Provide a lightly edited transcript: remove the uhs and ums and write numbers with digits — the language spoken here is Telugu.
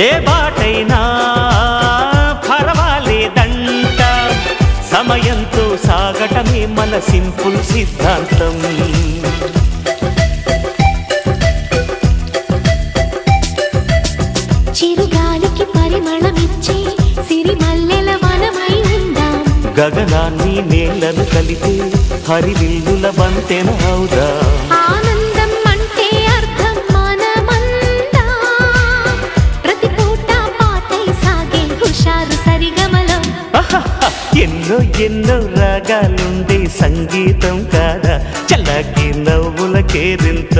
ఏ బాటైనా పర్వాలేదంట, సమయంతో సాగటమే మన సింపుల్ సిద్ధాంతం. చిరుగాలికి పరిమళమిచ్చే సిరిమల్లెల వనమై ఉందాం, గగనాన్ని నేలను కలిపే హరివిల్లుల బంతెన అవుదాం. ఆనందం అంటే అర్థం మనమందా, ప్రతి పూట పాటై సాగే హుషారు సరిగమలో. ఎన్నో ఎన్నో రాగాలుండే సంగీతం కాదా, చల్లకి నవ్వుల కేరింత.